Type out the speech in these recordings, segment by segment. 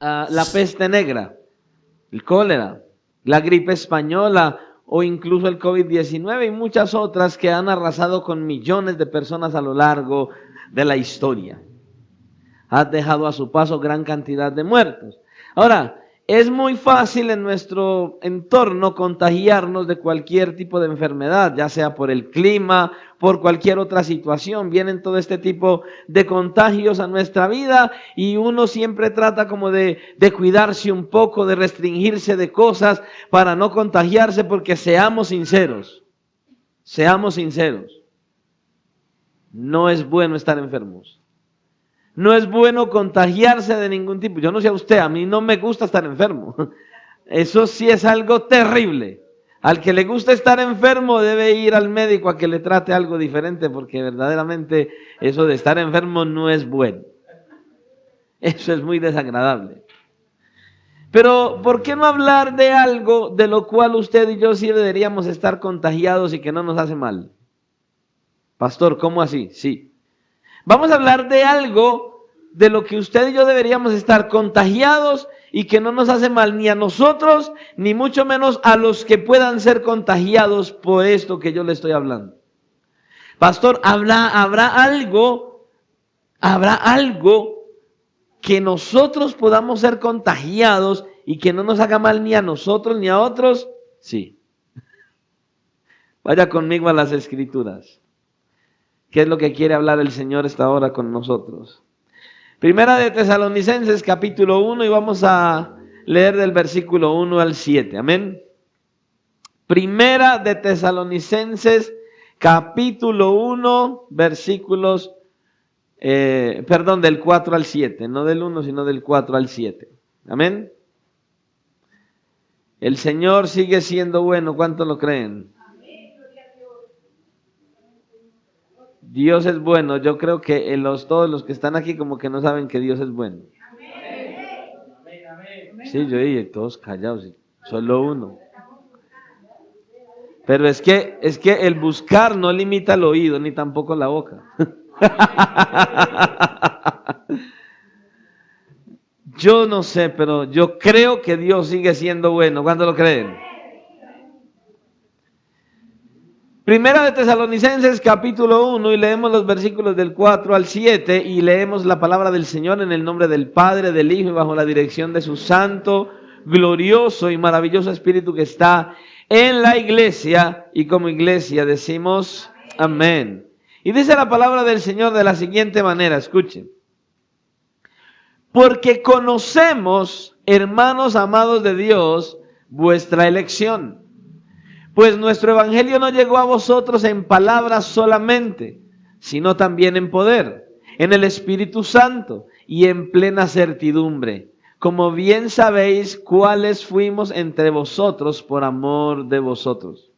la peste negra, el cólera, la gripe española o incluso el COVID-19 y muchas otras que han arrasado con millones de personas a lo largo de la historia. Ha dejado a su paso gran cantidad de muertos. Ahora, es muy fácil en nuestro entorno contagiarnos de cualquier tipo de enfermedad, ya sea por el clima, por cualquier otra situación. Vienen todo este tipo de contagios a nuestra vida y uno siempre trata como de cuidarse un poco, de restringirse de cosas para no contagiarse, porque seamos sinceros, no es bueno estar enfermos. No es bueno contagiarse de ningún tipo. Yo no sé a usted, a mí no me gusta estar enfermo. Eso sí es algo terrible. Al que le gusta estar enfermo debe ir al médico a que le trate algo diferente, porque verdaderamente eso de estar enfermo no es bueno. Eso es muy desagradable. Pero, ¿por qué no hablar de algo de lo cual usted y yo sí deberíamos estar contagiados y que no nos hace mal? Pastor, ¿cómo así? Sí. Vamos a hablar de algo de lo que usted y yo deberíamos estar contagiados y que no nos hace mal ni a nosotros, ni mucho menos a los que puedan ser contagiados por esto que yo le estoy hablando. Pastor, ¿habrá algo que nosotros podamos ser contagiados y que no nos haga mal ni a nosotros ni a otros? Sí. Vaya conmigo a las Escrituras. ¿Qué es lo que quiere hablar el Señor esta hora con nosotros? Primera de Tesalonicenses capítulo 1 y vamos a leer del versículo 1 al 7. Amén. Primera de Tesalonicenses capítulo 1 versículos, del 4 al 7. No del 1 sino del 4 al 7. Amén. El Señor sigue siendo bueno. ¿Cuánto lo creen? Dios es bueno. Yo creo que todos los que están aquí como que no saben que Dios es bueno. Sí, yo dije, todos callados, solo uno. Pero es que el buscar no limita el oído ni tampoco la boca. Yo no sé, pero yo creo que Dios sigue siendo bueno. ¿Cuándo lo creen? Primera de Tesalonicenses capítulo 1 y leemos los versículos del 4 al 7 y leemos la palabra del Señor en el nombre del Padre, del Hijo y bajo la dirección de su santo, glorioso y maravilloso Espíritu que está en la iglesia, y como iglesia decimos amén. Y dice la palabra del Señor de la siguiente manera, escuchen. Porque conocemos, hermanos amados de Dios, vuestra elección. Pues nuestro evangelio no llegó a vosotros en palabras solamente, sino también en poder, en el Espíritu Santo y en plena certidumbre, como bien sabéis cuáles fuimos entre vosotros por amor de vosotros.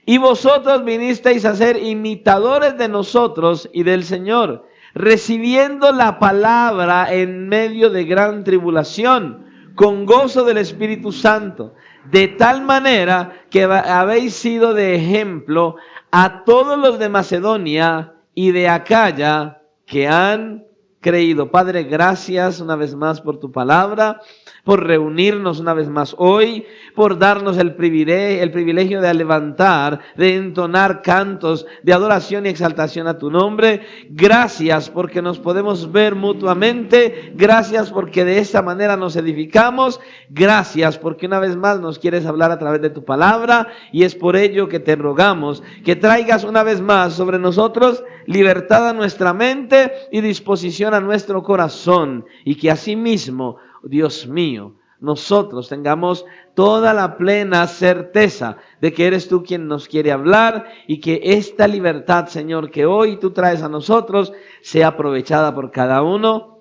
Y vosotros vinisteis a ser imitadores de nosotros y del Señor, recibiendo la palabra en medio de gran tribulación, con gozo del Espíritu Santo, de tal manera que habéis sido de ejemplo a todos los de Macedonia y de Acaya que han creído. Padre, gracias una vez más por tu palabra, por reunirnos una vez más hoy, por darnos el privilegio de levantar, de entonar cantos de adoración y exaltación a tu nombre. Gracias porque nos podemos ver mutuamente. Gracias porque de esta manera nos edificamos. Gracias porque una vez más nos quieres hablar a través de tu palabra, y es por ello que te rogamos que traigas una vez más sobre nosotros libertad a nuestra mente y disposición a nuestro corazón, y que asimismo, Dios mío, nosotros tengamos toda la plena certeza de que eres tú quien nos quiere hablar, y que esta libertad, Señor, que hoy tú traes a nosotros, sea aprovechada por cada uno,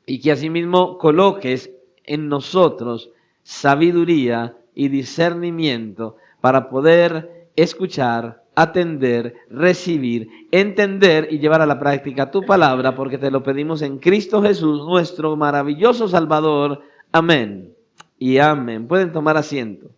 y que asimismo coloques en nosotros sabiduría y discernimiento para poder escuchar, atender, recibir, entender y llevar a la práctica tu palabra, porque te lo pedimos en Cristo Jesús, nuestro maravilloso Salvador. Amén y amén. Pueden tomar asiento.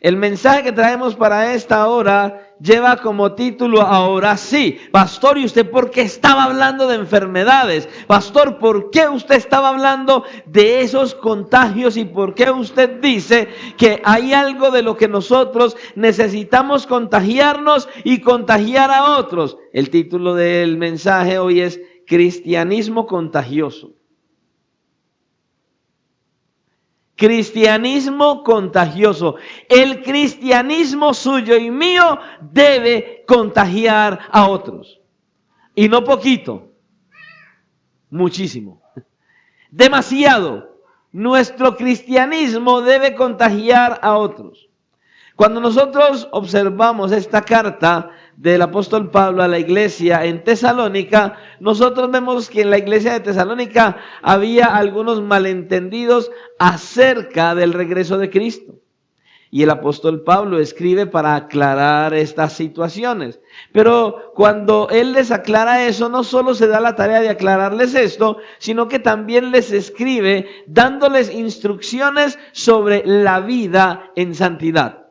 El mensaje que traemos para esta hora lleva como título Ahora sí. Pastor, ¿y usted por qué estaba hablando de enfermedades? Pastor, ¿por qué usted estaba hablando de esos contagios? ¿Y por qué usted dice que hay algo de lo que nosotros necesitamos contagiarnos y contagiar a otros? El título del mensaje hoy es Cristianismo contagioso. Cristianismo contagioso. El cristianismo suyo y mío debe contagiar a otros. Y no poquito, muchísimo. Demasiado. Nuestro cristianismo debe contagiar a otros. Cuando nosotros observamos esta carta del apóstol Pablo a la iglesia en Tesalónica, nosotros vemos que en la iglesia de Tesalónica había algunos malentendidos acerca del regreso de Cristo. Y el apóstol Pablo escribe para aclarar estas situaciones. Pero cuando él les aclara eso, no solo se da la tarea de aclararles esto, sino que también les escribe dándoles instrucciones sobre la vida en santidad.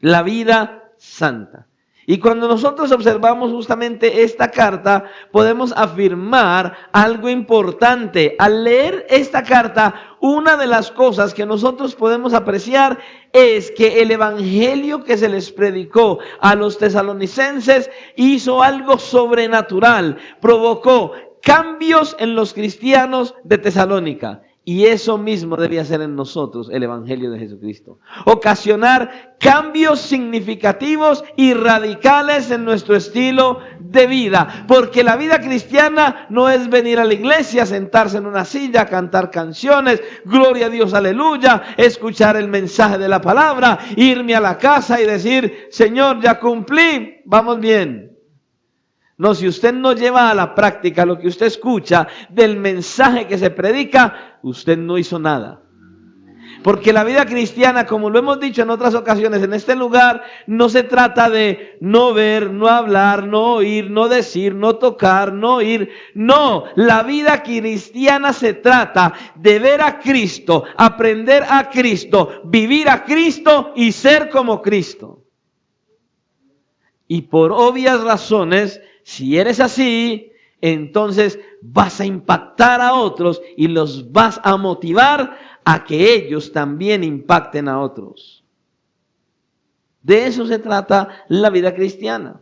La vida santa. Y cuando nosotros observamos justamente esta carta, podemos afirmar algo importante. Al leer esta carta, una de las cosas que nosotros podemos apreciar es que el evangelio que se les predicó a los tesalonicenses hizo algo sobrenatural, provocó cambios en los cristianos de Tesalónica. Y eso mismo debe hacer en nosotros el Evangelio de Jesucristo. Ocasionar cambios significativos y radicales en nuestro estilo de vida. Porque la vida cristiana no es venir a la iglesia, sentarse en una silla, cantar canciones, gloria a Dios, aleluya, escuchar el mensaje de la palabra, irme a la casa y decir, Señor, ya cumplí, vamos bien. No, si usted no lleva a la práctica lo que usted escucha del mensaje que se predica, usted no hizo nada. Porque la vida cristiana, como lo hemos dicho en otras ocasiones en este lugar, no se trata de no ver, no hablar, no oír, no decir, no tocar, no oír. No, la vida cristiana se trata de ver a Cristo, aprender a Cristo, vivir a Cristo y ser como Cristo. Y por obvias razones, si eres así, entonces vas a impactar a otros y los vas a motivar a que ellos también impacten a otros. De eso se trata la vida cristiana.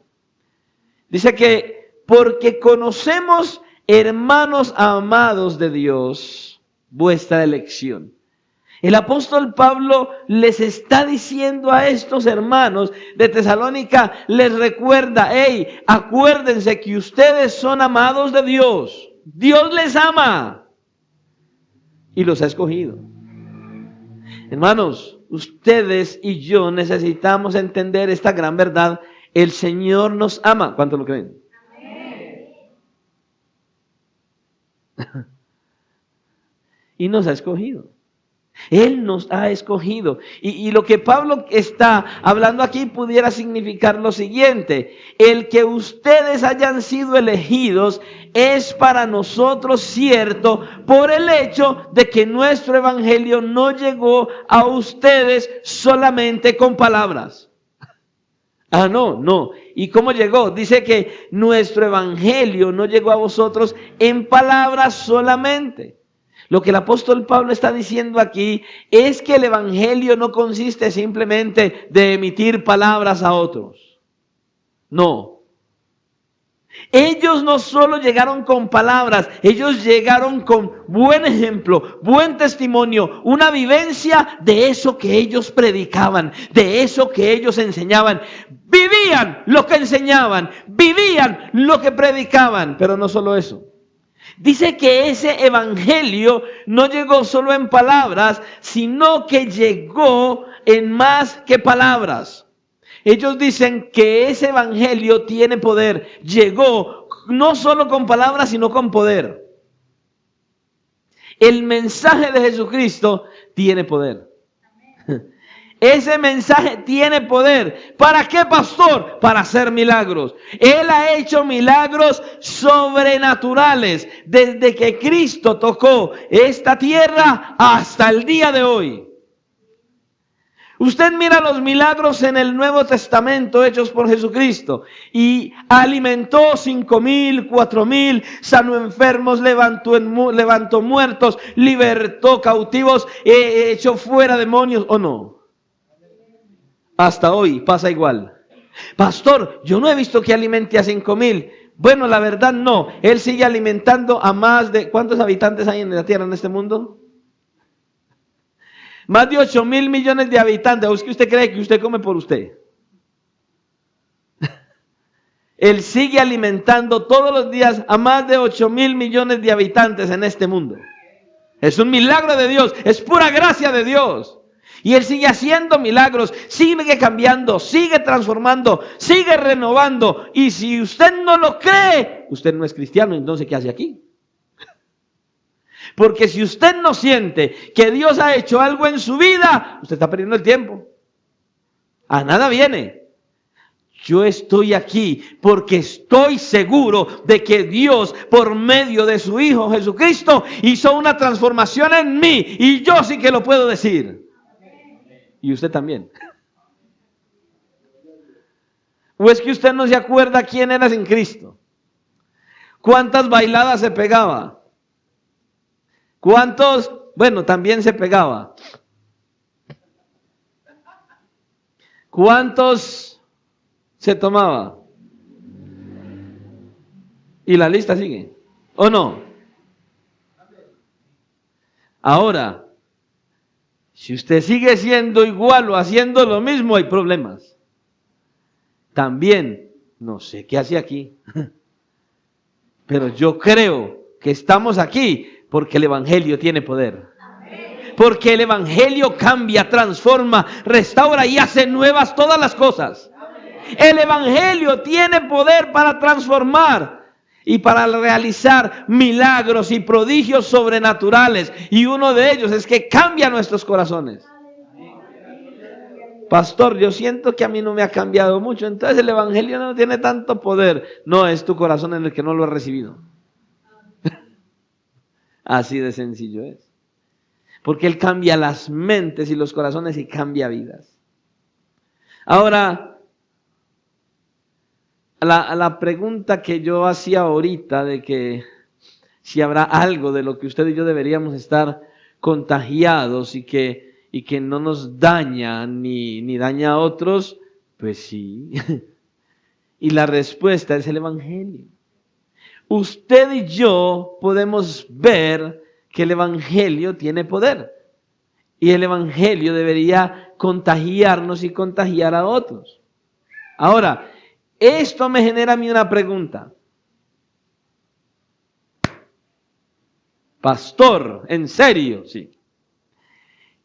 Dice que porque conocemos, hermanos amados de Dios, vuestra elección. El apóstol Pablo les está diciendo a estos hermanos de Tesalónica, les recuerda, hey, acuérdense que ustedes son amados de Dios. Dios les ama y los ha escogido. Hermanos, ustedes y yo necesitamos entender esta gran verdad. El Señor nos ama. ¿Cuántos lo creen? Amén. Y nos ha escogido. Él nos ha escogido. Y lo que Pablo está hablando aquí pudiera significar lo siguiente. El que ustedes hayan sido elegidos es para nosotros cierto por el hecho de que nuestro evangelio no llegó a ustedes solamente con palabras. No. ¿Y cómo llegó? Dice que nuestro evangelio no llegó a vosotros en palabras solamente. Lo que el apóstol Pablo está diciendo aquí es que el evangelio no consiste simplemente de emitir palabras a otros. No. Ellos no solo llegaron con palabras, ellos llegaron con buen ejemplo, buen testimonio, una vivencia de eso que ellos predicaban, de eso que ellos enseñaban. Vivían lo que enseñaban, vivían lo que predicaban, pero no solo eso. Dice que ese evangelio no llegó solo en palabras, sino que llegó en más que palabras. Ellos dicen que ese evangelio tiene poder. Llegó no solo con palabras, sino con poder. El mensaje de Jesucristo tiene poder. Ese mensaje tiene poder. ¿Para qué, pastor? Para hacer milagros. Él ha hecho milagros sobrenaturales desde que Cristo tocó esta tierra hasta el día de hoy. Usted mira los milagros en el Nuevo Testamento hechos por Jesucristo y alimentó 5,000, 4,000, sanó enfermos, levantó muertos, libertó cautivos, echó fuera demonios, ¿o no? Hasta hoy pasa igual. Pastor, yo no he visto que alimente a 5,000. Bueno, la verdad no. Él sigue alimentando a más de... ¿Cuántos habitantes hay en la tierra, en este mundo? Más de 8,000 millones de habitantes. ¿O es que usted cree que usted come por usted? Él sigue alimentando todos los días a más de 8,000 millones de habitantes en este mundo. Es un milagro de Dios. Es pura gracia de Dios. Y Él sigue haciendo milagros, sigue cambiando, sigue transformando, sigue renovando. Y si usted no lo cree, usted no es cristiano, entonces ¿qué hace aquí? Porque si usted no siente que Dios ha hecho algo en su vida, usted está perdiendo el tiempo. A nada viene. Yo estoy aquí porque estoy seguro de que Dios, por medio de su Hijo Jesucristo, hizo una transformación en mí. Y yo sí que lo puedo decir. Y usted también. ¿O es que usted no se acuerda quién era sin Cristo? ¿Cuántas bailadas se pegaba? ¿Cuántos? Bueno, también se pegaba. ¿Cuántos se tomaba? Y la lista sigue. ¿O no? Ahora, si usted sigue siendo igual o haciendo lo mismo, hay problemas. También, no sé qué hace aquí, pero yo creo que estamos aquí porque el Evangelio tiene poder. Porque el Evangelio cambia, transforma, restaura y hace nuevas todas las cosas. El Evangelio tiene poder para transformar y para realizar milagros y prodigios sobrenaturales. Y uno de ellos es que cambia nuestros corazones. Pastor, yo siento que a mí no me ha cambiado mucho, entonces el Evangelio no tiene tanto poder. No, es tu corazón en el que no lo has recibido. Así de sencillo es. Porque Él cambia las mentes y los corazones y cambia vidas. Ahora, la pregunta que yo hacía ahorita de que si habrá algo de lo que usted y yo deberíamos estar contagiados y que no nos daña ni daña a otros, pues sí. Y la respuesta es el Evangelio. Usted y yo podemos ver que el Evangelio tiene poder. Y el Evangelio debería contagiarnos y contagiar a otros. Ahora, esto me genera a mí una pregunta. Pastor, ¿en serio? Sí.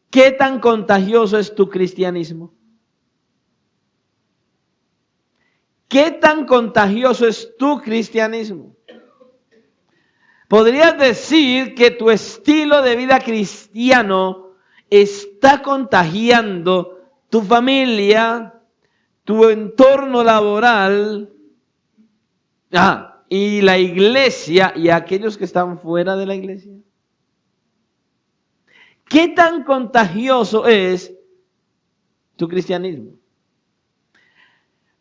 ¿Qué tan contagioso es tu cristianismo? ¿Qué tan contagioso es tu cristianismo? ¿Podrías decir que tu estilo de vida cristiano está contagiando tu familia, tu entorno laboral, y la iglesia y aquellos que están fuera de la iglesia? ¿Qué tan contagioso es tu cristianismo?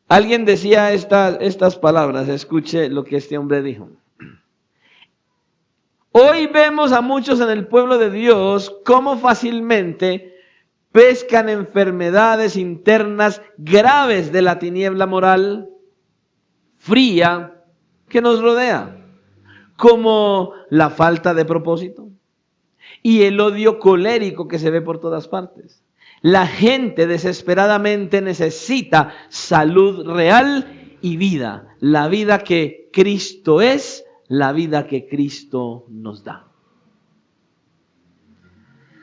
Alguien decía estas palabras, escuche lo que este hombre dijo. Hoy vemos a muchos en el pueblo de Dios cómo fácilmente pescan enfermedades internas graves de la tiniebla moral fría que nos rodea, como la falta de propósito y el odio colérico que se ve por todas partes. La gente desesperadamente necesita salud real y vida, la vida que Cristo es, la vida que Cristo nos da.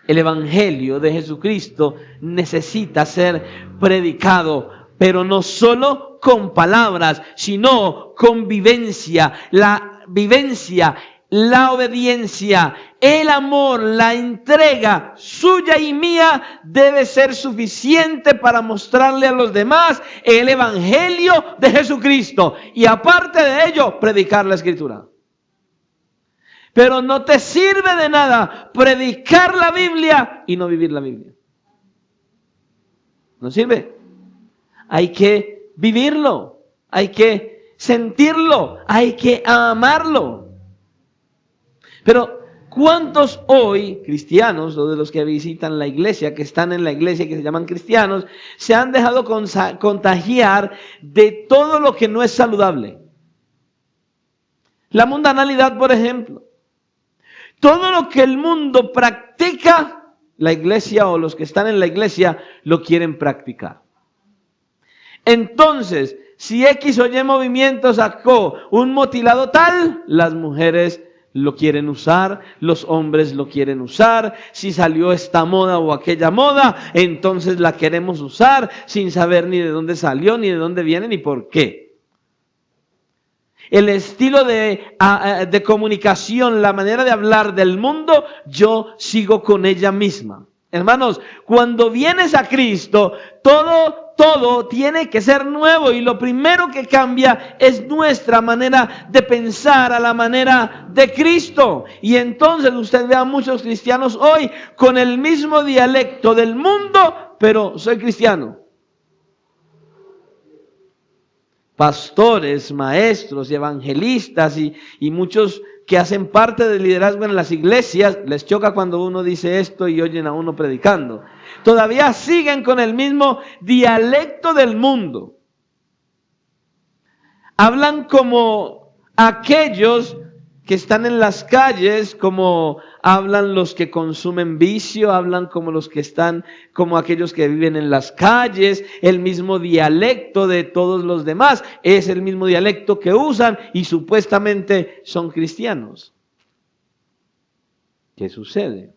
El Evangelio de Jesucristo necesita ser predicado, pero no solo con palabras, sino con vivencia. La vivencia, la obediencia, el amor, la entrega suya y mía debe ser suficiente para mostrarle a los demás el Evangelio de Jesucristo. Y aparte de ello, predicar la Escritura. Pero no te sirve de nada predicar la Biblia y no vivir la Biblia. No sirve. Hay que vivirlo, hay que sentirlo, hay que amarlo. Pero ¿cuántos hoy cristianos, o de los que visitan la iglesia, que están en la iglesia, que se llaman cristianos, se han dejado contagiar de todo lo que no es saludable? La mundanalidad, por ejemplo. Todo lo que el mundo practica, la iglesia o los que están en la iglesia lo quieren practicar. Entonces, si X o Y movimiento sacó un motilado tal, las mujeres lo quieren usar, los hombres lo quieren usar. Si salió esta moda o aquella moda, entonces la queremos usar sin saber ni de dónde salió, ni de dónde viene, ni por qué. El estilo de comunicación, la manera de hablar del mundo, yo sigo con ella misma. Hermanos, cuando vienes a Cristo, todo tiene que ser nuevo, y lo primero que cambia es nuestra manera de pensar a la manera de Cristo. Y entonces usted ve a muchos cristianos hoy con el mismo dialecto del mundo, pero soy cristiano. Pastores, maestros y evangelistas y muchos que hacen parte del liderazgo en las iglesias, les choca cuando uno dice esto y oyen a uno predicando. Todavía siguen con el mismo dialecto del mundo. Hablan como aquellos que están en las calles, como hablan los que consumen vicio, hablan como los que están, como aquellos que viven en las calles, el mismo dialecto de todos los demás, es el mismo dialecto que usan y supuestamente son cristianos. ¿Qué sucede?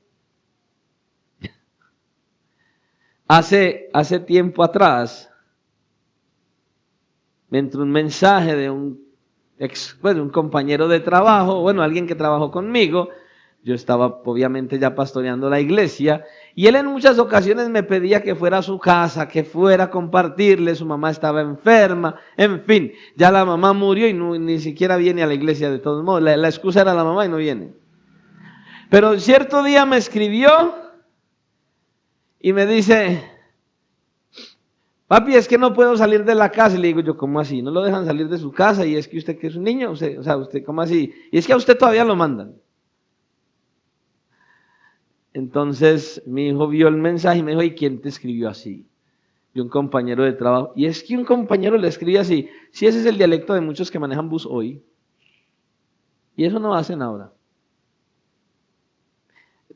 Hace tiempo atrás me entró un mensaje de un compañero de trabajo, alguien que trabajó conmigo. Yo estaba obviamente ya pastoreando la iglesia, y él en muchas ocasiones me pedía que fuera a su casa, que fuera a compartirle. Su mamá estaba enferma, en fin, ya la mamá murió y ni siquiera viene a la iglesia de todos modos. La excusa era la mamá y no viene. Pero cierto día me escribió y me dice: papi, es que no puedo salir de la casa. Y le digo yo: ¿cómo así? ¿No lo dejan salir de su casa? Y es que usted, que es un niño, usted, ¿cómo así? Y es que a usted todavía lo mandan. Entonces mi hijo vio el mensaje y me dijo: ¿y quién te escribió así? Y un compañero de trabajo. Y es que un compañero le escribe así. Si ese es el dialecto de muchos que manejan bus hoy. Y eso no hacen ahora.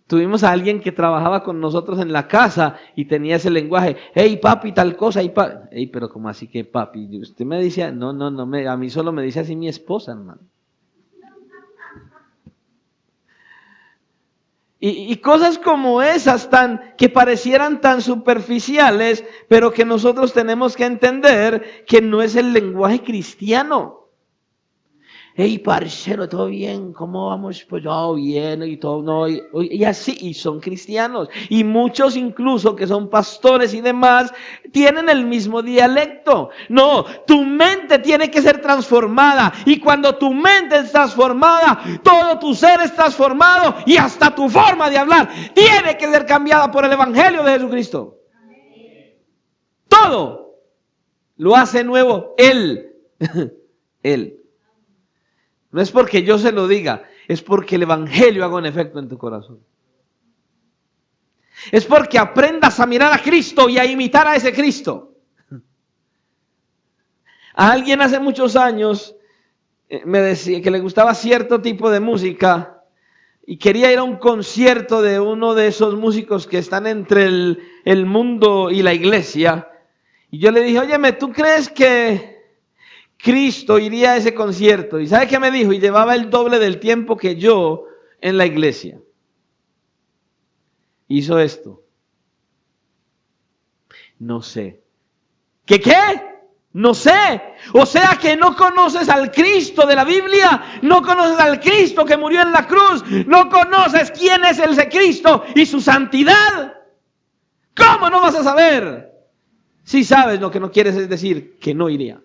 Tuvimos a alguien que trabajaba con nosotros en la casa y tenía ese lenguaje: hey papi, tal cosa, hey, pero ¿cómo así que papi? Y usted me dice: no, a mí solo me dice así mi esposa, hermano. Y cosas como esas que parecieran tan superficiales, pero que nosotros tenemos que entender que no es el lenguaje cristiano. Hey, parcero, ¿todo bien? ¿Cómo vamos? Pues bien, y todo, no, y así, y son cristianos. Y muchos incluso que son pastores y demás, tienen el mismo dialecto. No, tu mente tiene que ser transformada, y cuando tu mente es transformada, todo tu ser es transformado, y hasta tu forma de hablar tiene que ser cambiada por el evangelio de Jesucristo. Todo lo hace nuevo Él. Él. No es porque yo se lo diga, es porque el evangelio haga un efecto en tu corazón. Es porque aprendas a mirar a Cristo y a imitar a ese Cristo. A alguien hace muchos años me decía que le gustaba cierto tipo de música y quería ir a un concierto de uno de esos músicos que están entre el mundo y la iglesia. Y yo le dije: óyeme, ¿tú crees que Cristo iría a ese concierto? ¿Y sabe qué me dijo? Y llevaba el doble del tiempo que yo en la iglesia. Hizo esto: no sé. ¿Qué? No sé. O sea que no conoces al Cristo de la Biblia, no conoces al Cristo que murió en la cruz, no conoces quién es ese Cristo y su santidad. ¿Cómo no vas a saber? Si sabes, lo que no quieres es decir que no iría.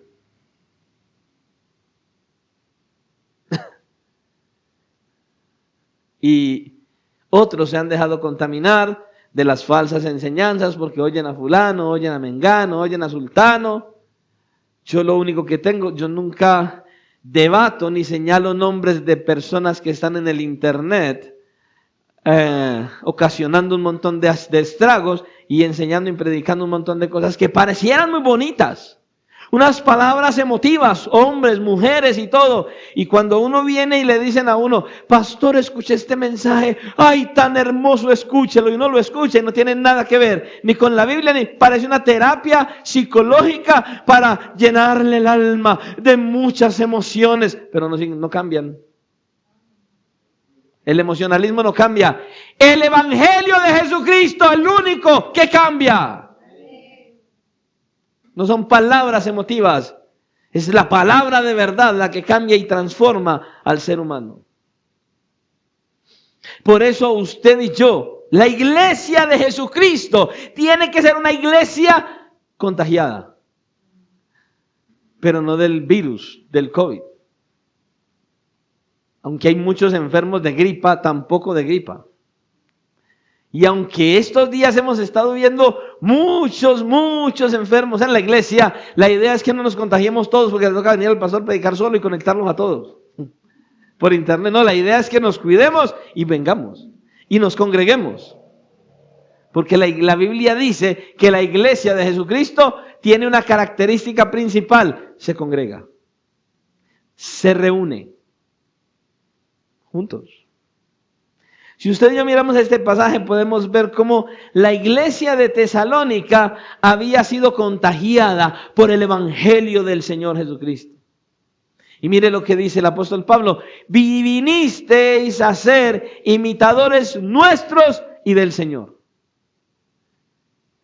Y otros se han dejado contaminar de las falsas enseñanzas, porque oyen a fulano, oyen a mengano, oyen a sultano. Yo lo único que tengo, yo nunca debato ni señalo nombres de personas que están en el internet ocasionando un montón de estragos y enseñando y predicando un montón de cosas que parecieran muy bonitas. Unas palabras emotivas, hombres, mujeres y todo. Y cuando uno viene y le dicen a uno, pastor, escuche este mensaje, ay, tan hermoso, escúchelo, y uno lo escucha y no tiene nada que ver ni con la Biblia, ni parece una terapia psicológica para llenarle el alma de muchas emociones, pero no cambian. El emocionalismo no cambia. El evangelio de Jesucristo es el único que cambia. No son palabras emotivas, es la palabra de verdad la que cambia y transforma al ser humano. Por eso usted y yo, la iglesia de Jesucristo, tiene que ser una iglesia contagiada, pero no del virus, del COVID. Aunque hay muchos enfermos de gripa, tampoco de gripa. Y aunque estos días hemos estado viendo muchos enfermos en la iglesia, la idea es que no nos contagiemos todos, porque le toca venir al pastor a predicar solo y conectarlos a todos por internet. No, la idea es que nos cuidemos y vengamos y nos congreguemos. Porque la Biblia dice que la iglesia de Jesucristo tiene una característica principal: se congrega, se reúne juntos. Si usted y yo miramos este pasaje, podemos ver cómo la iglesia de Tesalónica había sido contagiada por el evangelio del Señor Jesucristo. Y mire lo que dice el apóstol Pablo: vinisteis a ser imitadores nuestros y del Señor.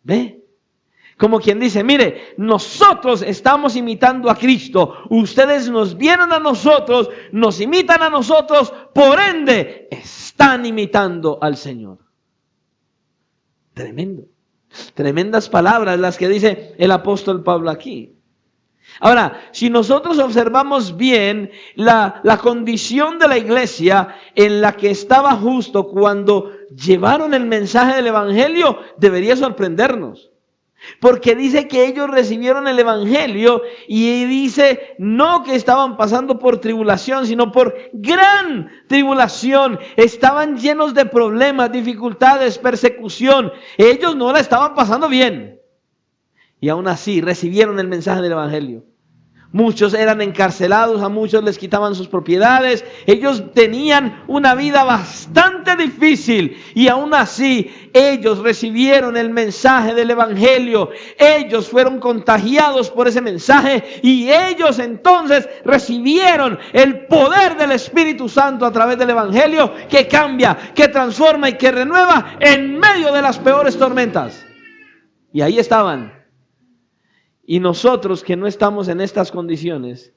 ¿Ve? Como quien dice, mire, nosotros estamos imitando a Cristo, ustedes nos vieron a nosotros, nos imitan a nosotros, por ende, están imitando al Señor. Tremendo. Tremendas palabras las que dice el apóstol Pablo aquí. Ahora, si nosotros observamos bien la condición de la iglesia en la que estaba justo cuando llevaron el mensaje del evangelio, debería sorprendernos. Porque dice que ellos recibieron el evangelio y dice no que estaban pasando por tribulación, sino por gran tribulación. Estaban llenos de problemas, dificultades, persecución. Ellos no la estaban pasando bien. Y aún así recibieron el mensaje del evangelio. Muchos eran encarcelados, a muchos les quitaban sus propiedades. Ellos tenían una vida bastante difícil y aún así ellos recibieron el mensaje del evangelio. Ellos fueron contagiados por ese mensaje y ellos entonces recibieron el poder del Espíritu Santo a través del evangelio, que cambia, que transforma y que renueva en medio de las peores tormentas. Y ahí estaban. Y nosotros que no estamos en estas condiciones,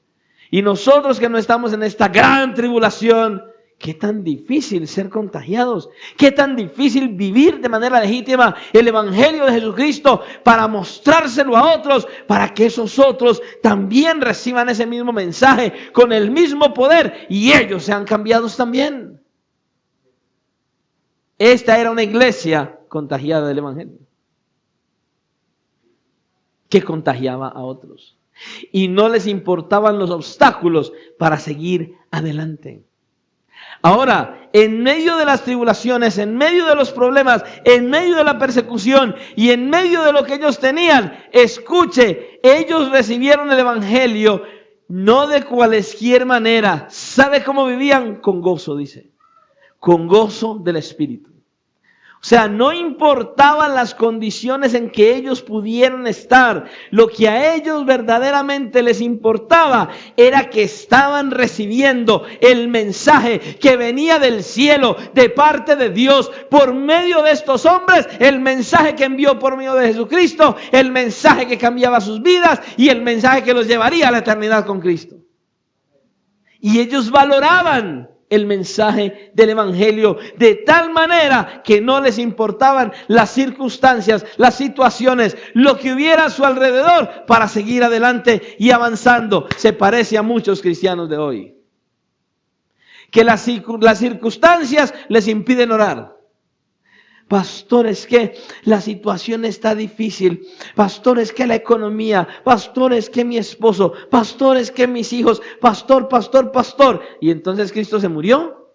y nosotros que no estamos en esta gran tribulación, qué tan difícil ser contagiados, qué tan difícil vivir de manera legítima el evangelio de Jesucristo para mostrárselo a otros, para que esos otros también reciban ese mismo mensaje con el mismo poder y ellos sean cambiados también. Esta era una iglesia contagiada del evangelio, que contagiaba a otros. Y no les importaban los obstáculos para seguir adelante. Ahora, en medio de las tribulaciones, en medio de los problemas, en medio de la persecución y en medio de lo que ellos tenían, escuche, ellos recibieron el evangelio no de cualquier manera. ¿Sabe cómo vivían? Con gozo, dice. Con gozo del Espíritu. O sea, no importaban las condiciones en que ellos pudieran estar. Lo que a ellos verdaderamente les importaba era que estaban recibiendo el mensaje que venía del cielo, de parte de Dios, por medio de estos hombres, el mensaje que envió por medio de Jesucristo, el mensaje que cambiaba sus vidas y el mensaje que los llevaría a la eternidad con Cristo. Y ellos valoraban el mensaje del evangelio de tal manera que no les importaban las circunstancias, las situaciones, lo que hubiera a su alrededor para seguir adelante y avanzando. Se parece a muchos cristianos de hoy, que las circunstancias les impiden orar. Pastor, es que la situación está difícil. Pastor, es que la economía. Pastor, es que mi esposo. Pastor, es que mis hijos. Pastor, pastor, pastor. Y entonces Cristo se murió.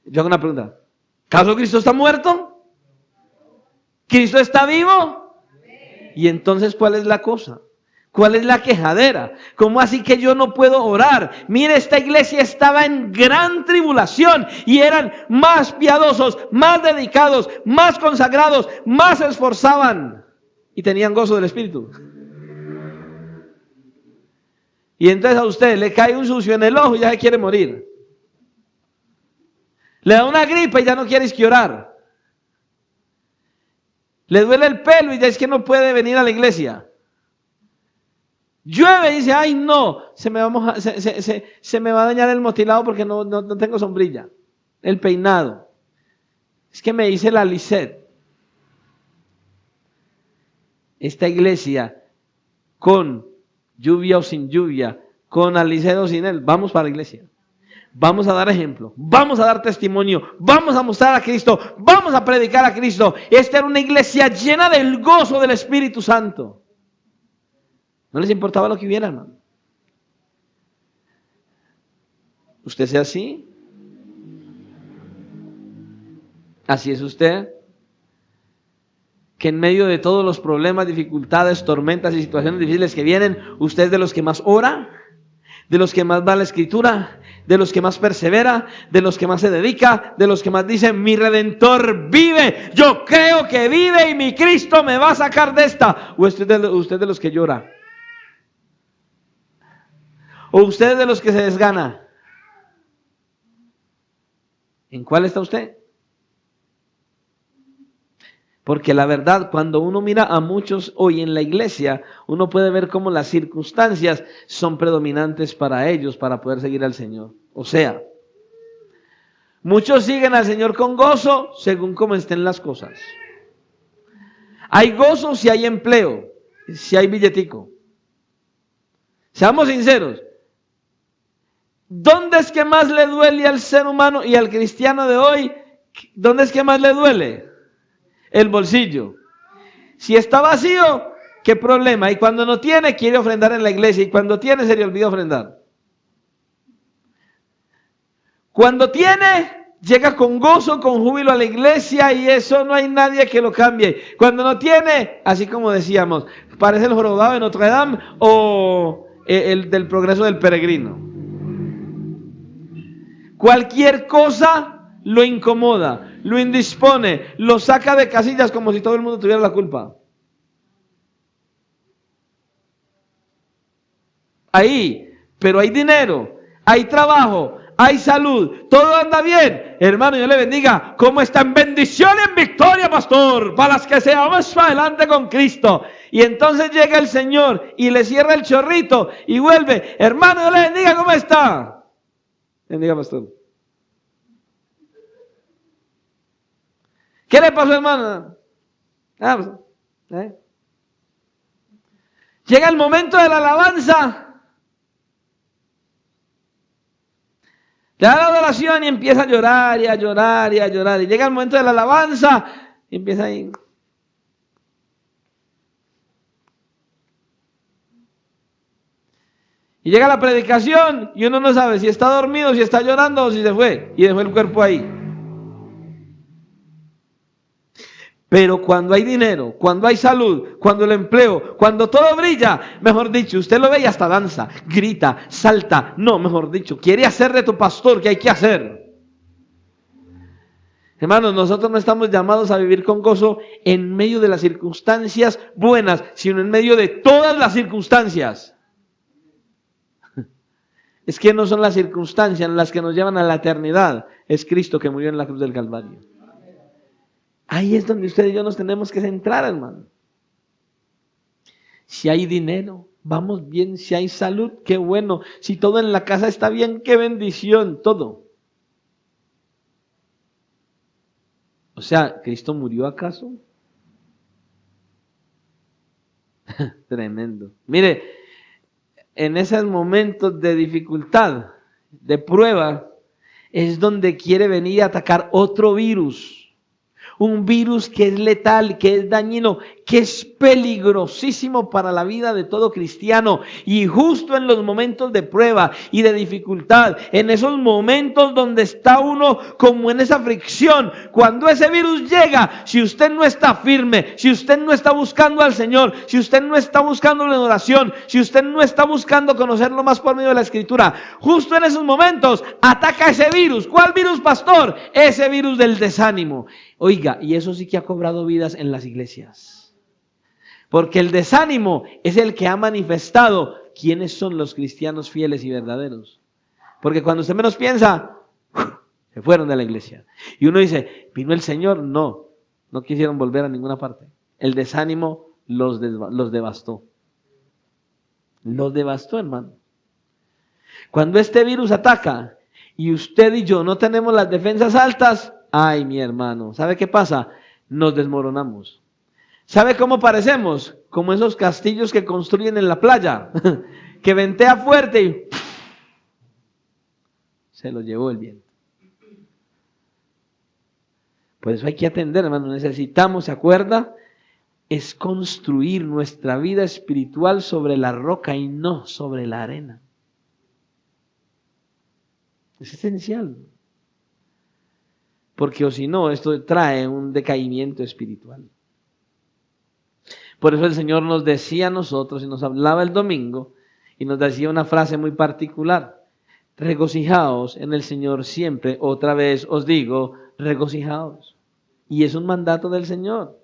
Yo hago una pregunta. ¿Acaso Cristo está muerto? ¿Cristo está vivo? Y entonces, ¿cuál es la cosa? ¿Cuál es la quejadera? ¿Cómo así que yo no puedo orar? Mire, esta iglesia estaba en gran tribulación y eran más piadosos, más dedicados, más consagrados, más se esforzaban y tenían gozo del Espíritu. Y entonces a usted le cae un sucio en el ojo y ya se quiere morir. Le da una gripe y ya no quiere orar. Le duele el pelo y ya es que no puede venir a la iglesia. Llueve y dice, ay no, se me va a dañar el motilado porque no tengo sombrilla. El peinado. Es que me dice la Lisette. Esta iglesia, con lluvia o sin lluvia, con Alicet o sin él, vamos para la iglesia. Vamos a dar ejemplo, vamos a dar testimonio, vamos a mostrar a Cristo, vamos a predicar a Cristo. Esta era una iglesia llena del gozo del Espíritu Santo. No les importaba lo que hubiera, hermano. ¿Usted sea así? ¿Así es usted? Que en medio de todos los problemas, dificultades, tormentas y situaciones difíciles que vienen, usted es de los que más ora, de los que más va a la Escritura, de los que más persevera, de los que más se dedica, de los que más dicen, mi Redentor vive, yo creo que vive y mi Cristo me va a sacar de esta. ¿O usted de los que llora? ¿O usted es de los que se desgana? ¿En cuál está usted? Porque la verdad, cuando uno mira a muchos hoy en la iglesia, uno puede ver cómo las circunstancias son predominantes para ellos para poder seguir al Señor. O sea, muchos siguen al Señor con gozo según cómo estén las cosas. Hay gozo si hay empleo, si hay billetico. Seamos sinceros. ¿Dónde es que más le duele al ser humano y al cristiano de hoy? ¿Dónde es que más le duele? El bolsillo. Si está vacío, ¿qué problema? Y cuando no tiene, quiere ofrendar en la iglesia. Y cuando tiene, se le olvida ofrendar. Cuando tiene, llega con gozo, con júbilo a la iglesia y eso no hay nadie que lo cambie. Cuando no tiene, así como decíamos, parece el jorobado de Notre Dame o el del progreso del peregrino. Cualquier cosa lo incomoda, lo indispone, lo saca de casillas como si todo el mundo tuviera la culpa. Ahí, pero hay dinero, hay trabajo, hay salud, todo anda bien. Hermano, yo le bendiga. ¿Cómo está? En bendición y en victoria, pastor, para las que seamos para adelante con Cristo. Y entonces llega el Señor y le cierra el chorrito y vuelve. Hermano, yo le bendiga. ¿Cómo está? Bendiga, pastor. ¿Qué le pasó, hermano? Llega el momento de la alabanza. Le da la adoración y empieza a llorar y a llorar y a llorar. Y llega el momento de la alabanza y empieza ahí. Y llega la predicación y uno no sabe si está dormido, si está llorando o si se fue. Y dejó el cuerpo ahí. Pero cuando hay dinero, cuando hay salud, cuando el empleo, cuando todo brilla, mejor dicho, usted lo ve y hasta danza, grita, salta. No, mejor dicho, quiere hacer de tu pastor, ¿qué hay que hacer? Hermanos, nosotros no estamos llamados a vivir con gozo en medio de las circunstancias buenas, sino en medio de todas las circunstancias. Es que no son las circunstancias las que nos llevan a la eternidad, es Cristo que murió en la cruz del Calvario. Ahí es donde usted y yo nos tenemos que centrar, hermano. Si hay dinero, vamos bien. Si hay salud, qué bueno. Si todo en la casa está bien, qué bendición, todo. O sea, ¿Cristo murió acaso? Tremendo. Mire, en esos momentos de dificultad, de prueba, es donde quiere venir a atacar otro virus. Un virus que es letal, que es dañino, que es peligrosísimo para la vida de todo cristiano. Y justo en los momentos de prueba y de dificultad, en esos momentos donde está uno como en esa fricción, cuando ese virus llega, si usted no está firme, si usted no está buscando al Señor, si usted no está buscando la oración, si usted no está buscando conocerlo más por medio de la Escritura, justo en esos momentos ataca ese virus. ¿Cuál virus, pastor? Ese virus del desánimo. Oiga, y eso sí que ha cobrado vidas en las iglesias. Porque el desánimo es el que ha manifestado quiénes son los cristianos fieles y verdaderos. Porque cuando usted menos piensa, se fueron de la iglesia. Y uno dice, ¿vino el Señor? No quisieron volver a ninguna parte. El desánimo los devastó. Los devastó, hermano. Cuando este virus ataca y usted y yo no tenemos las defensas altas, ay, mi hermano, ¿sabe qué pasa? Nos desmoronamos. ¿Sabe cómo parecemos? Como esos castillos que construyen en la playa, que ventea fuerte y se lo llevó el viento. Por eso hay que atender, hermano. Necesitamos, ¿se acuerda? Es construir nuestra vida espiritual sobre la roca y no sobre la arena. Es esencial. Porque o si no, esto trae un decaimiento espiritual. Por eso el Señor nos decía a nosotros, y nos hablaba el domingo, y nos decía una frase muy particular: regocijaos en el Señor siempre. Otra vez os digo, regocijaos. Y es un mandato del Señor.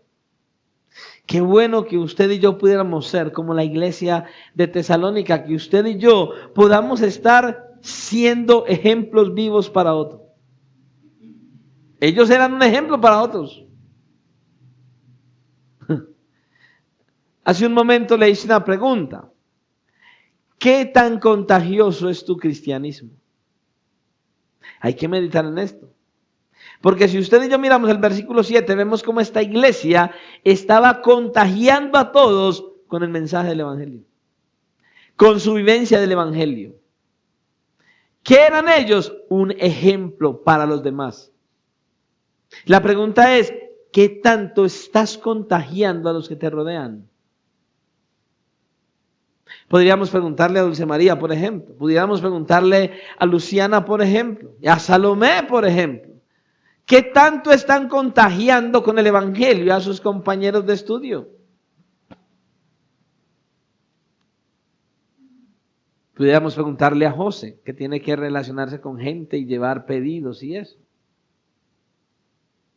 Qué bueno que usted y yo pudiéramos ser como la iglesia de Tesalónica, que usted y yo podamos estar siendo ejemplos vivos para otros. Ellos eran un ejemplo para otros. Hace un momento le hice una pregunta. ¿Qué tan contagioso es tu cristianismo? Hay que meditar en esto. Porque si usted y yo miramos el versículo 7, vemos cómo esta iglesia estaba contagiando a todos con el mensaje del Evangelio. Con su vivencia del Evangelio. ¿Qué eran ellos? Un ejemplo para los demás. La pregunta es, ¿qué tanto estás contagiando a los que te rodean? Podríamos preguntarle a Dulce María, por ejemplo. Podríamos preguntarle a Luciana, por ejemplo. Y a Salomé, por ejemplo. ¿Qué tanto están contagiando con el Evangelio a sus compañeros de estudio? Podríamos preguntarle a José, que tiene que relacionarse con gente y llevar pedidos y eso.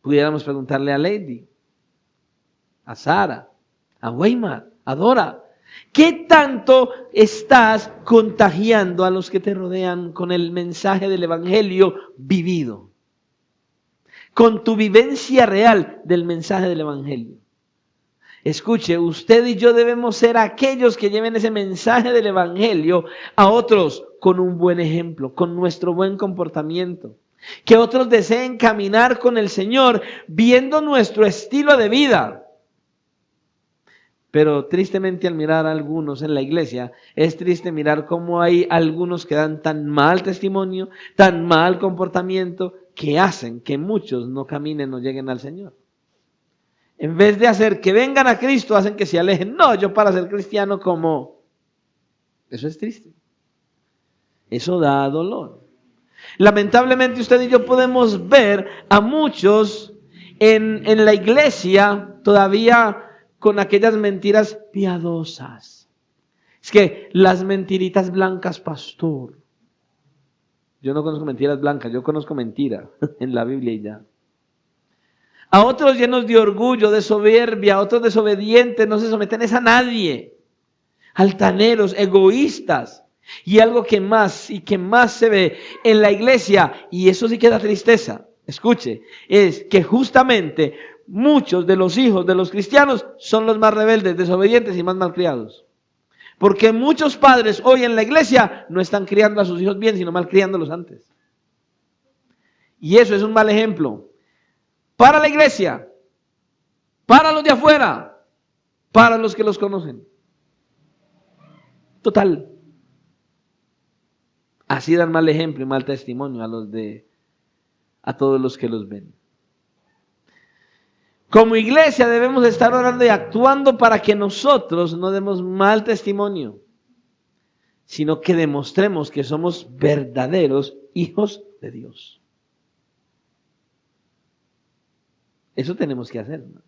Pudiéramos preguntarle a Lady, a Sara, a Weimar, a Dora. ¿Qué tanto estás contagiando a los que te rodean con el mensaje del Evangelio vivido? Con tu vivencia real del mensaje del Evangelio. Escuche, usted y yo debemos ser aquellos que lleven ese mensaje del Evangelio a otros con un buen ejemplo, con nuestro buen comportamiento. Que otros deseen caminar con el Señor viendo nuestro estilo de vida. Pero tristemente al mirar a algunos en la iglesia, es triste mirar cómo hay algunos que dan tan mal testimonio, tan mal comportamiento, que hacen que muchos no caminen o lleguen al Señor. En vez de hacer que vengan a Cristo, hacen que se alejen. No, yo para ser cristiano como... Eso es triste. Eso da dolor. Lamentablemente usted y yo podemos ver a muchos en la iglesia todavía con aquellas mentiras piadosas. Es que las mentiritas blancas, pastor. Yo no conozco mentiras blancas, yo conozco mentira en la Biblia y ya. A otros llenos de orgullo, de soberbia, a otros desobedientes, no se someten a nadie. Altaneros, egoístas. Y algo que más se ve en la iglesia, y eso sí que da tristeza, escuche, es que justamente muchos de los hijos de los cristianos son los más rebeldes, desobedientes y más malcriados. Porque muchos padres hoy en la iglesia no están criando a sus hijos bien, sino malcriándolos antes. Y eso es un mal ejemplo para la iglesia, para los de afuera, para los que los conocen. Total. Así dan mal ejemplo y mal testimonio a los de a todos los que los ven. Como iglesia debemos estar orando y actuando para que nosotros no demos mal testimonio, sino que demostremos que somos verdaderos hijos de Dios. Eso tenemos que hacer, ¿no?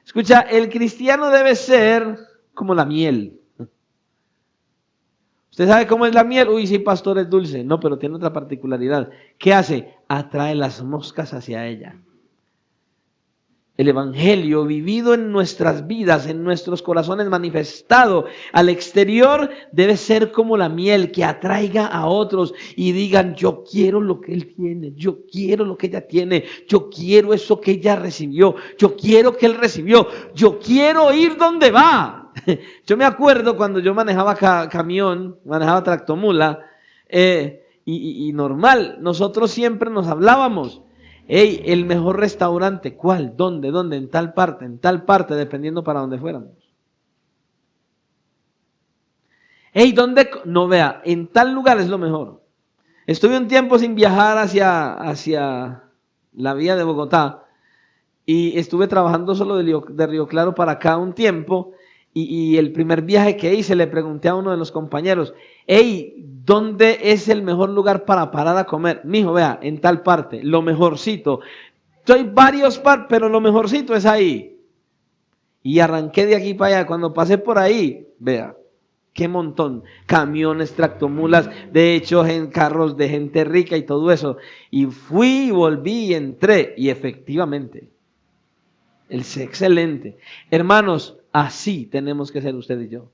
Escucha, el cristiano debe ser como la miel. ¿Usted sabe cómo es la miel? Uy, sí, pastor, es dulce. No, pero tiene otra particularidad. ¿Qué hace? Atrae las moscas hacia ella. El evangelio vivido en nuestras vidas, en nuestros corazones, manifestado al exterior, debe ser como la miel que atraiga a otros y digan: yo quiero lo que él tiene, yo quiero lo que ella tiene, yo quiero eso que ella recibió, yo quiero que él recibió, yo quiero ir donde va. Yo me acuerdo cuando yo manejaba camión, manejaba tractomula, y normal, nosotros siempre nos hablábamos. Hey, el mejor restaurante, ¿cuál? ¿Dónde? En tal parte, dependiendo para dónde fuéramos. Hey, ¿dónde? No, vea, en tal lugar es lo mejor. Estuve un tiempo sin viajar hacia la vía de Bogotá y estuve trabajando solo de Río Claro para acá un tiempo y el primer viaje que hice le pregunté a uno de los compañeros: hey, ¿dónde es el mejor lugar para parar a comer? Mijo, vea, en tal parte, lo mejorcito. Hay varios pero lo mejorcito es ahí. Y arranqué de aquí para allá. Cuando pasé por ahí, vea, qué montón. Camiones, tractomulas, de hecho, en carros de gente rica y todo eso. Y fui, volví y entré. Y efectivamente, es excelente. Hermanos, así tenemos que ser usted y yo.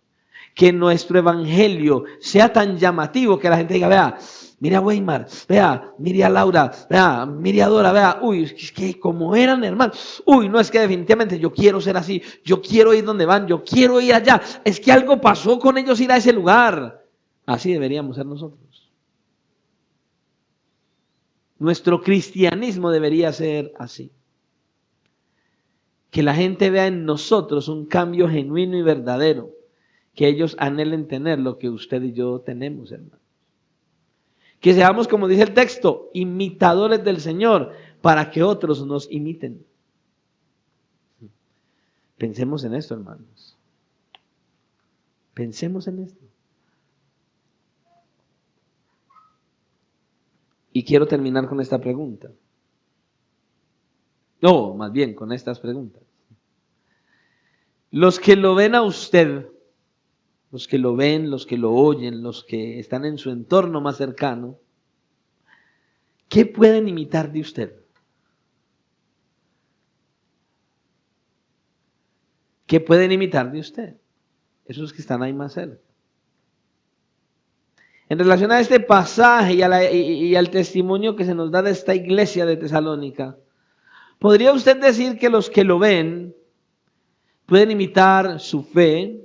Que nuestro evangelio sea tan llamativo que la gente diga: vea, mira a Weimar, vea, mira a Laura, vea, mira a Dora, vea, uy, es que como eran hermanos, uy, no, es que definitivamente yo quiero ser así, yo quiero ir donde van, yo quiero ir allá, es que algo pasó con ellos ir a ese lugar. Así deberíamos ser nosotros. Nuestro cristianismo debería ser así. Que la gente vea en nosotros un cambio genuino y verdadero. Que ellos anhelen tener lo que usted y yo tenemos, hermanos. Que seamos, como dice el texto, imitadores del Señor, para que otros nos imiten. Pensemos en esto, hermanos. Pensemos en esto. Y quiero terminar con esta pregunta. No, más bien con estas preguntas. Los que lo ven a usted, los que lo ven, los que lo oyen, los que están en su entorno más cercano, ¿qué pueden imitar de usted? ¿Qué pueden imitar de usted? Esos que están ahí más cerca. En relación a este pasaje y al testimonio que se nos da de esta iglesia de Tesalónica, ¿podría usted decir que los que lo ven pueden imitar su fe,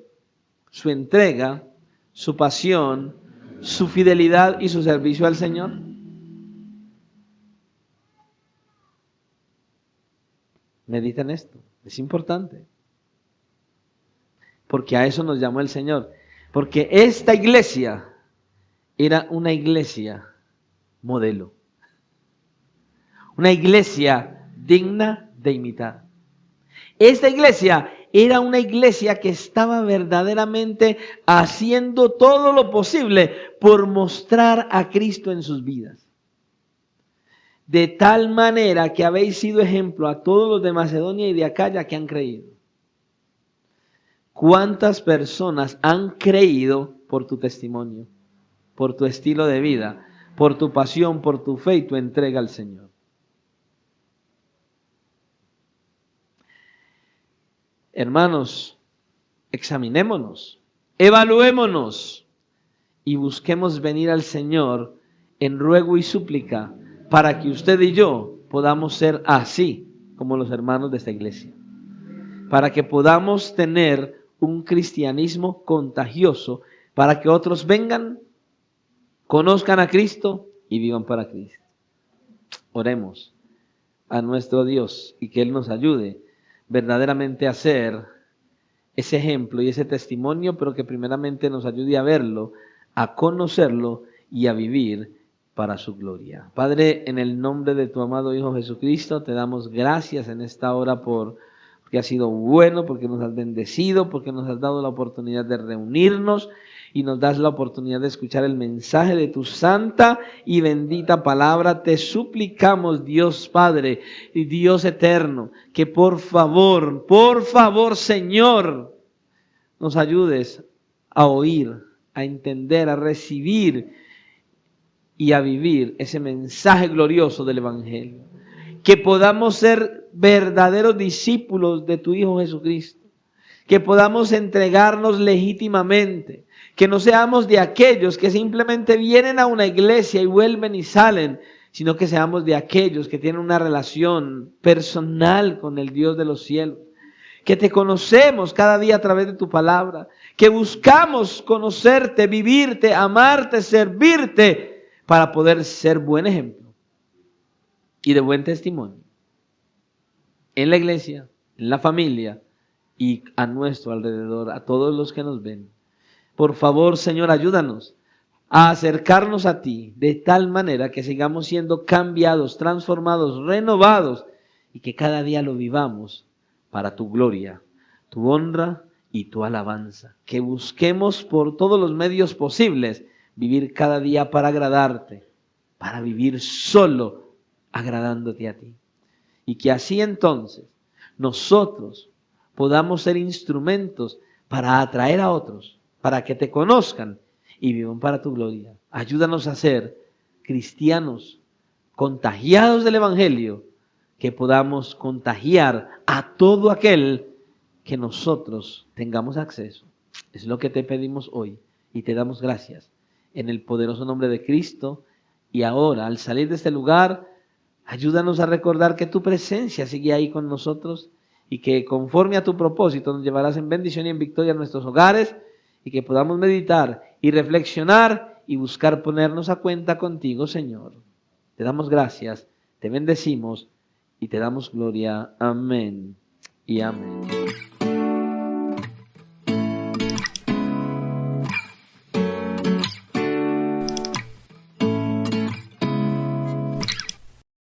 su entrega, su pasión, su fidelidad y su servicio al Señor? Mediten esto, es importante. Porque a eso nos llamó el Señor. Porque esta iglesia era una iglesia modelo. Una iglesia digna de imitar. Esta iglesia era una iglesia que estaba verdaderamente haciendo todo lo posible por mostrar a Cristo en sus vidas. De tal manera que habéis sido ejemplo a todos los de Macedonia y de Acaya que han creído. ¿Cuántas personas han creído por tu testimonio, por tu estilo de vida, por tu pasión, por tu fe y tu entrega al Señor? Hermanos, examinémonos, evaluémonos y busquemos venir al Señor en ruego y súplica para que usted y yo podamos ser así como los hermanos de esta iglesia. Para que podamos tener un cristianismo contagioso, para que otros vengan, conozcan a Cristo y vivan para Cristo. Oremos a nuestro Dios y que Él nos ayude verdaderamente a ser ese ejemplo y ese testimonio, pero que primeramente nos ayude a verlo, a conocerlo y a vivir para su gloria. Padre, en el nombre de tu amado Hijo Jesucristo, te damos gracias en esta hora porque has sido bueno, porque nos has bendecido, porque nos has dado la oportunidad de reunirnos y nos das la oportunidad de escuchar el mensaje de tu santa y bendita palabra. Te suplicamos, Dios Padre y Dios eterno, que por favor, Señor, nos ayudes a oír, a entender, a recibir y a vivir ese mensaje glorioso del Evangelio. Que podamos ser verdaderos discípulos de tu Hijo Jesucristo. Que podamos entregarnos legítimamente. Que no seamos de aquellos que simplemente vienen a una iglesia y vuelven y salen, sino que seamos de aquellos que tienen una relación personal con el Dios de los cielos. Que te conocemos cada día a través de tu palabra. Que buscamos conocerte, vivirte, amarte, servirte, para poder ser buen ejemplo y de buen testimonio en la iglesia, en la familia y a nuestro alrededor, a todos los que nos ven. Por favor, Señor, ayúdanos a acercarnos a ti de tal manera que sigamos siendo cambiados, transformados, renovados y que cada día lo vivamos para tu gloria, tu honra y tu alabanza. Que busquemos por todos los medios posibles vivir cada día para agradarte, para vivir solo agradándote a ti. Y que así entonces nosotros podamos ser instrumentos para atraer a otros, para que te conozcan y vivan para tu gloria. Ayúdanos a ser cristianos contagiados del Evangelio, que podamos contagiar a todo aquel que nosotros tengamos acceso. Es lo que te pedimos hoy y te damos gracias. En el poderoso nombre de Cristo. Y ahora, al salir de este lugar, ayúdanos a recordar que tu presencia sigue ahí con nosotros y que conforme a tu propósito nos llevarás en bendición y en victoria a nuestros hogares y que podamos meditar y reflexionar y buscar ponernos a cuenta contigo, Señor. Te damos gracias, te bendecimos y te damos gloria. Amén y amén.